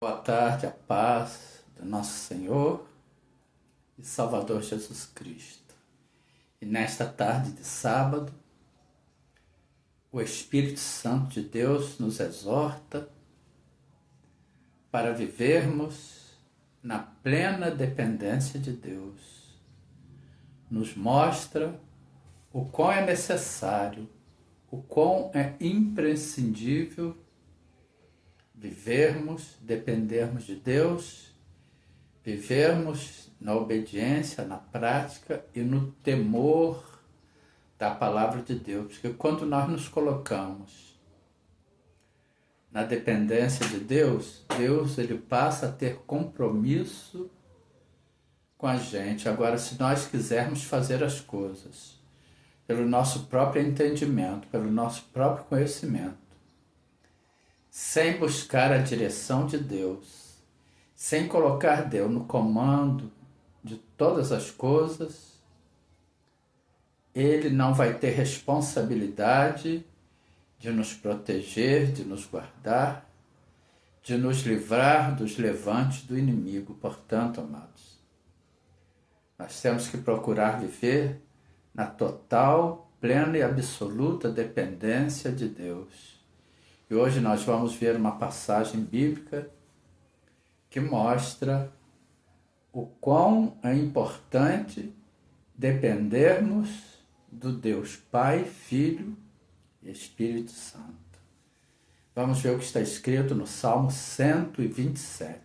Boa tarde, a paz do nosso Senhor e Salvador Jesus Cristo. E nesta tarde de sábado, o Espírito Santo de Deus nos exorta para vivermos na plena dependência de Deus. Nos mostra o quão é necessário, o quão é imprescindível vivermos, dependermos de Deus, vivermos na obediência, na prática e no temor da palavra de Deus. Porque quando nós nos colocamos na dependência de Deus, Deus ele passa a ter compromisso com a gente. Agora, se nós quisermos fazer as coisas pelo nosso próprio entendimento, pelo nosso próprio conhecimento, sem buscar a direção de Deus, sem colocar Deus no comando de todas as coisas, Ele não vai ter responsabilidade de nos proteger, de nos guardar, de nos livrar dos levantes do inimigo. Portanto, amados, nós temos que procurar viver na total, plena e absoluta dependência de Deus. E hoje nós vamos ver uma passagem bíblica que mostra o quão é importante dependermos do Deus Pai, Filho e Espírito Santo. Vamos ver o que está escrito no Salmo 127.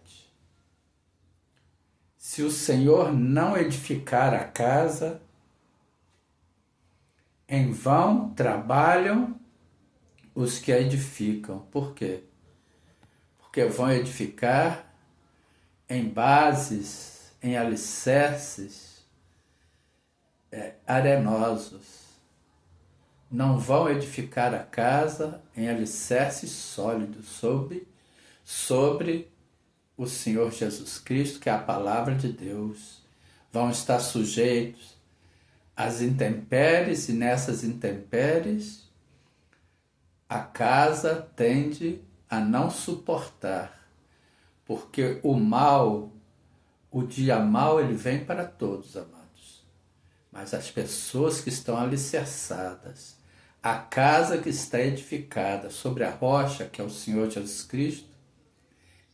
Se o Senhor não edificar a casa, em vão trabalham os que a edificam. Por quê? Porque vão edificar em bases, em alicerces arenosos. Não vão edificar a casa em alicerces sólidos sobre o Senhor Jesus Cristo, que é a palavra de Deus. Vão estar sujeitos às intempéries, e nessas intempéries a casa tende a não suportar, porque o mal, o dia mau, ele vem para todos, amados. Mas as pessoas que estão alicerçadas, a casa que está edificada sobre a rocha, que é o Senhor Jesus Cristo,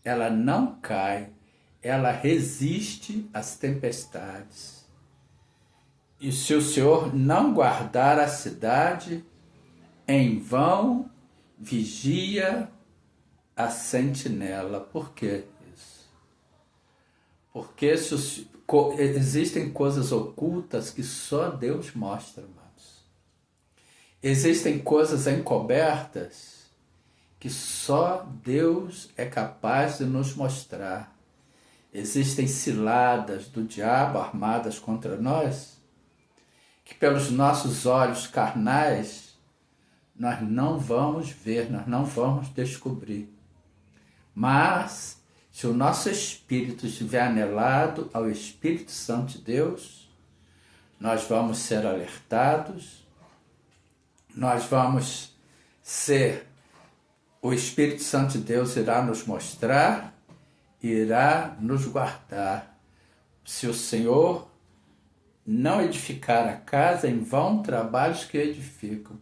ela não cai, ela resiste às tempestades. E se o Senhor não guardar a cidade, em vão vigia a sentinela. Por que isso? Porque existem coisas ocultas que só Deus mostra, amados. Existem coisas encobertas que só Deus é capaz de nos mostrar. Existem ciladas do diabo armadas contra nós, que pelos nossos olhos carnais nós não vamos ver, nós não vamos descobrir. Mas, se o nosso espírito estiver anelado ao Espírito Santo de Deus, nós vamos ser alertados, nós vamos ser, o Espírito Santo de Deus irá nos mostrar, irá nos guardar. Se o Senhor não edificar a casa, em vão trabalhos que edificam.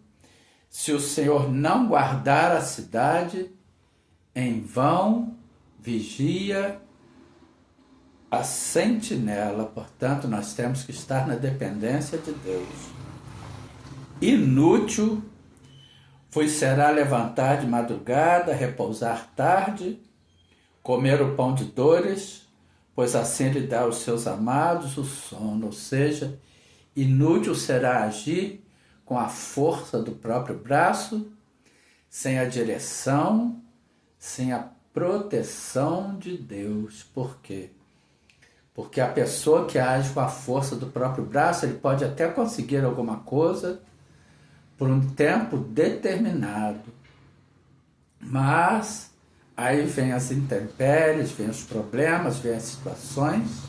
Se o Senhor não guardar a cidade, em vão vigia a sentinela. Portanto, nós temos que estar na dependência de Deus. Inútil vos será levantar de madrugada, repousar tarde, comer o pão de dores, pois assim lhe dá aos seus amados o sono. Ou seja, inútil será agir com a força do próprio braço, sem a direção, sem a proteção de Deus. Por quê? Porque a pessoa que age com a força do próprio braço, ele pode até conseguir alguma coisa por um tempo determinado. Mas aí vem as intempéries, vem os problemas, vem as situações,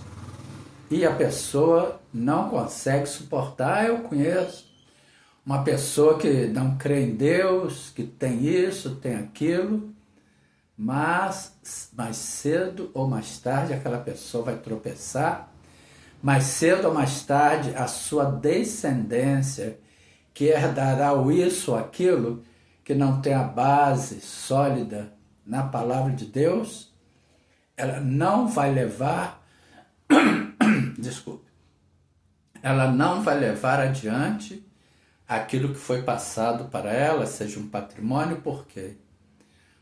e a pessoa não consegue suportar. Eu conheço uma pessoa que não crê em Deus, que tem isso, tem aquilo, mas mais cedo ou mais tarde aquela pessoa vai tropeçar, mais cedo ou mais tarde a sua descendência, que herdará o isso ou aquilo, que não tem a base sólida na palavra de Deus, ela não vai levar, desculpe, ela não vai levar adiante aquilo que foi passado para ela, seja um patrimônio, por quê?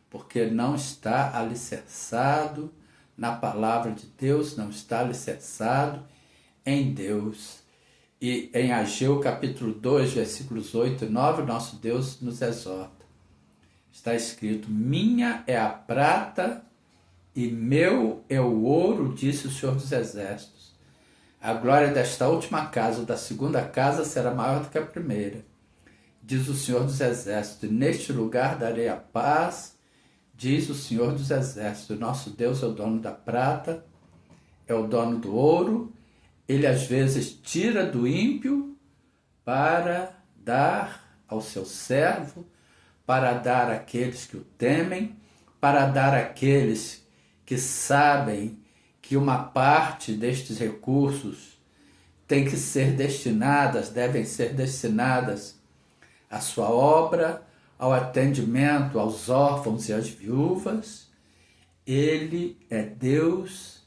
Porque não está alicerçado na palavra de Deus, não está alicerçado em Deus. E em Ageu capítulo 2, versículos 8 e 9, nosso Deus nos exorta. Está escrito: minha é a prata e meu é o ouro, disse o Senhor dos Exércitos. A glória desta última casa, da segunda casa, será maior do que a primeira, diz o Senhor dos Exércitos. E neste lugar darei a paz, diz o Senhor dos Exércitos. Nosso Deus é o dono da prata, é o dono do ouro. Ele às vezes tira do ímpio para dar ao seu servo, para dar àqueles que o temem, para dar àqueles que sabem que uma parte destes recursos tem que ser destinadas, devem ser destinadas à sua obra, ao atendimento aos órfãos e às viúvas. Ele é Deus,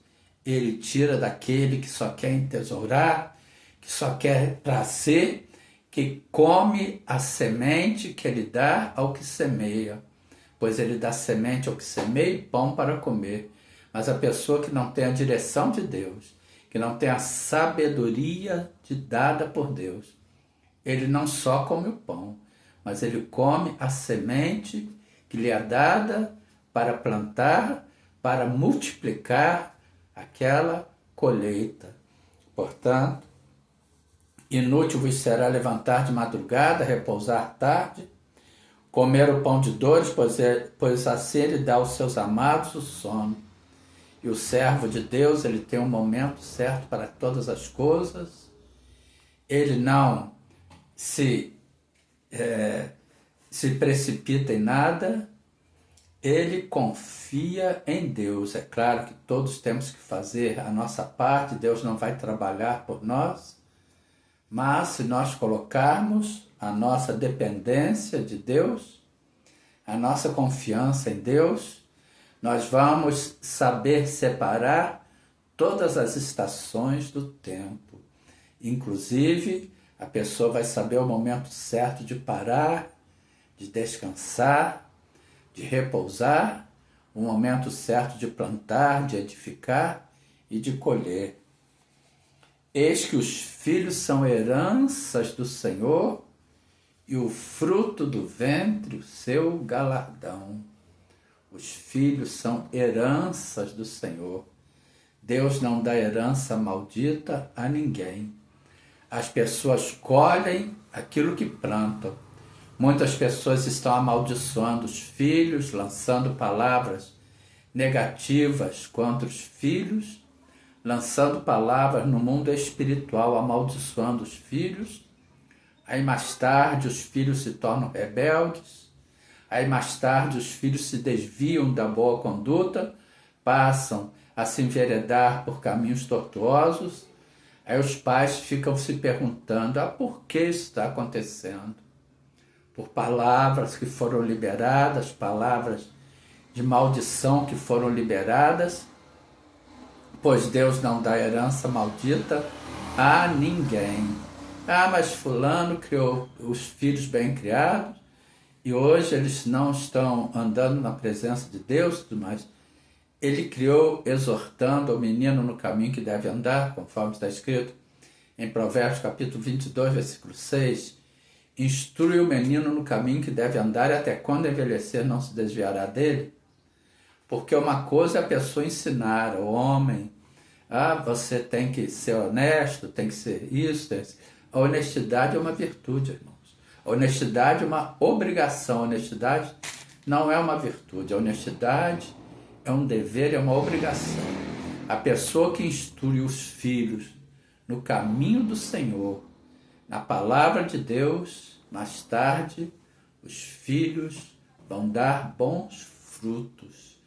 ele tira daquele que só quer entesourar, que só quer prazer, que come a semente que ele dá ao que semeia. Pois ele dá semente ao que semeia e pão para comer. Mas a pessoa que não tem a direção de Deus, que não tem a sabedoria dada por Deus, ele não só come o pão, mas ele come a semente que lhe é dada para plantar, para multiplicar aquela colheita. Portanto, inútil vos será levantar de madrugada, repousar tarde, comer o pão de dores, pois assim ele dá aos seus amados o sono. E o servo de Deus, ele tem um momento certo para todas as coisas. Ele não se precipita em nada. Ele confia em Deus. É claro que todos temos que fazer a nossa parte. Deus não vai trabalhar por nós. Mas se nós colocarmos a nossa dependência de Deus, a nossa confiança em Deus, nós vamos saber separar todas as estações do tempo. Inclusive, a pessoa vai saber o momento certo de parar, de descansar, de repousar, o momento certo de plantar, de edificar e de colher. Eis que os filhos são heranças do Senhor e o fruto do ventre, o seu galardão. Os filhos são heranças do Senhor. Deus não dá herança maldita a ninguém. As pessoas colhem aquilo que plantam. Muitas pessoas estão amaldiçoando os filhos, lançando palavras negativas contra os filhos, lançando palavras no mundo espiritual, amaldiçoando os filhos. Aí mais tarde os filhos se tornam rebeldes. Aí mais tarde os filhos se desviam da boa conduta, passam a se enveredar por caminhos tortuosos. Aí os pais ficam se perguntando: por que isso está acontecendo? Por palavras que foram liberadas, palavras de maldição que foram liberadas, pois Deus não dá herança maldita a ninguém. Mas fulano criou os filhos bem criados, e hoje eles não estão andando na presença de Deus, mas ele criou exortando o menino no caminho que deve andar, conforme está escrito em Provérbios capítulo 22, versículo 6. Instrui o menino no caminho que deve andar, e até quando envelhecer não se desviará dele. Porque uma coisa é a pessoa ensinar ao homem: você tem que ser honesto, tem que ser isso. A honestidade é uma virtude, irmãos. A honestidade é uma obrigação. A honestidade não é uma virtude. A honestidade é um dever, é uma obrigação. A pessoa que instrui os filhos no caminho do Senhor, na palavra de Deus, mais tarde, os filhos vão dar bons frutos.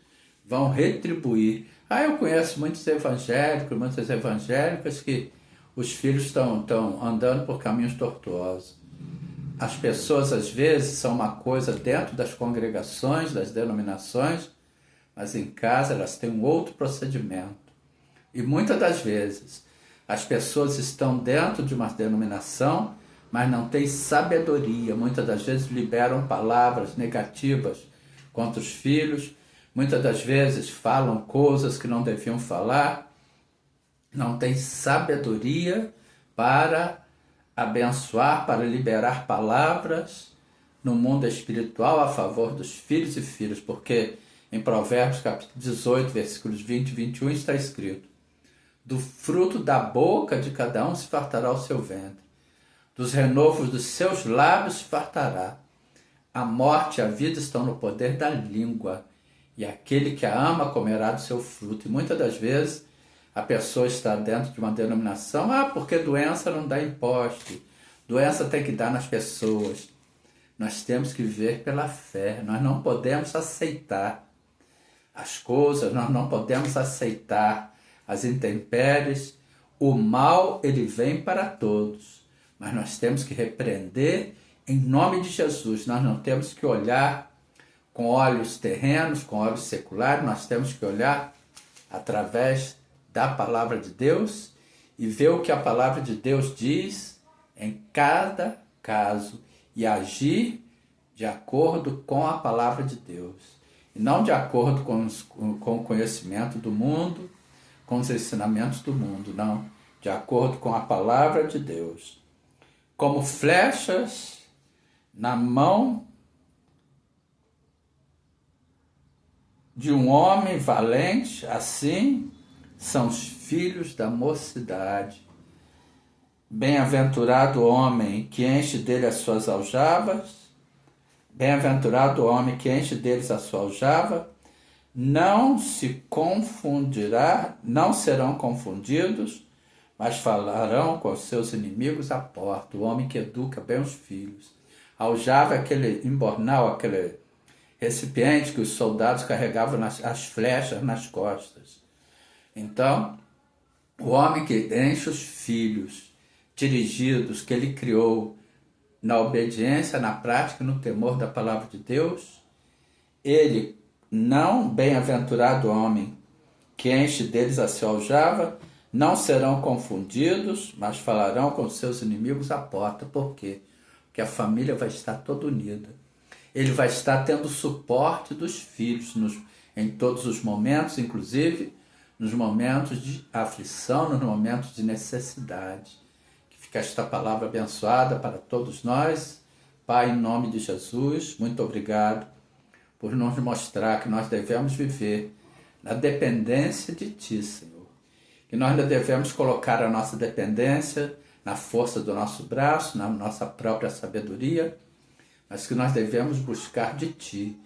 vão retribuir. Eu conheço muitas evangélicas que os filhos estão andando por caminhos tortuosos. As pessoas, às vezes, são uma coisa dentro das congregações, das denominações, mas em casa elas têm um outro procedimento. E muitas das vezes, as pessoas estão dentro de uma denominação, mas não têm sabedoria. Muitas das vezes liberam palavras negativas contra os filhos, muitas das vezes falam coisas que não deviam falar, não têm sabedoria para abençoar, para liberar palavras no mundo espiritual a favor dos filhos e filhas, porque em Provérbios capítulo 18, versículos 20 e 21 está escrito: do fruto da boca de cada um se fartará o seu ventre, dos renovos dos seus lábios se fartará. A morte e a vida estão no poder da língua, e aquele que a ama comerá do seu fruto. E muitas das vezes a pessoa está dentro de uma denominação, porque doença não dá imposto, doença tem que dar nas pessoas. Nós temos que viver pela fé, nós não podemos aceitar as coisas, nós não podemos aceitar as intempéries. O mal, ele vem para todos, mas nós temos que repreender em nome de Jesus. Nós não temos que olhar com olhos terrenos, com olhos seculares, nós temos que olhar através da palavra de Deus e ver o que a palavra de Deus diz em cada caso e agir de acordo com a palavra de Deus. E não de acordo com o conhecimento do mundo, com os ensinamentos do mundo, não. De acordo com a palavra de Deus. Como flechas na mão de um homem valente, assim são os filhos da mocidade. Bem-aventurado o homem que enche dele as suas aljavas, bem-aventurado o homem que enche deles a sua aljava, não se confundirá, não serão confundidos, mas falarão com os seus inimigos à porta. O homem que educa bem os filhos. A aljava é aquele embornal, aquele recipiente que os soldados carregavam as flechas nas costas. Então, o homem que enche os filhos dirigidos, que ele criou na obediência, na prática, no temor da palavra de Deus, ele, não bem-aventurado homem que enche deles a sua aljava, não serão confundidos, mas falarão com seus inimigos à porta. Por quê? Porque a família vai estar toda unida. Ele vai estar tendo suporte dos filhos em todos os momentos, inclusive nos momentos de aflição, nos momentos de necessidade. Que fique esta palavra abençoada para todos nós. Pai, em nome de Jesus, muito obrigado por nos mostrar que nós devemos viver na dependência de Ti, Senhor. Que nós não devemos colocar a nossa dependência na força do nosso braço, na nossa própria sabedoria, mas que nós devemos buscar de Ti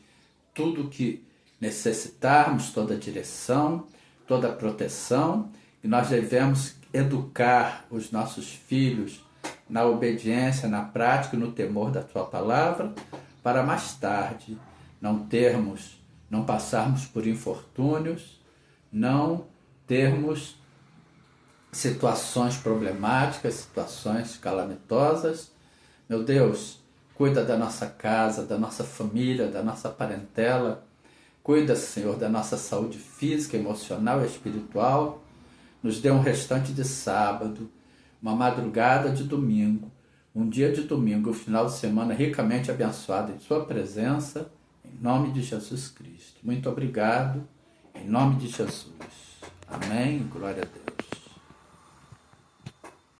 tudo o que necessitarmos, toda direção, toda proteção, e nós devemos educar os nossos filhos na obediência, na prática e no temor da Tua palavra, para mais tarde não passarmos por infortúnios, não termos situações problemáticas, situações calamitosas. Meu Deus, cuida da nossa casa, da nossa família, da nossa parentela. Cuida, Senhor, da nossa saúde física, emocional e espiritual. Nos dê um restante de sábado, uma madrugada de domingo, um dia de domingo, um final de semana ricamente abençoado em Sua presença, em nome de Jesus Cristo. Muito obrigado, em nome de Jesus. Amém. Glória a Deus.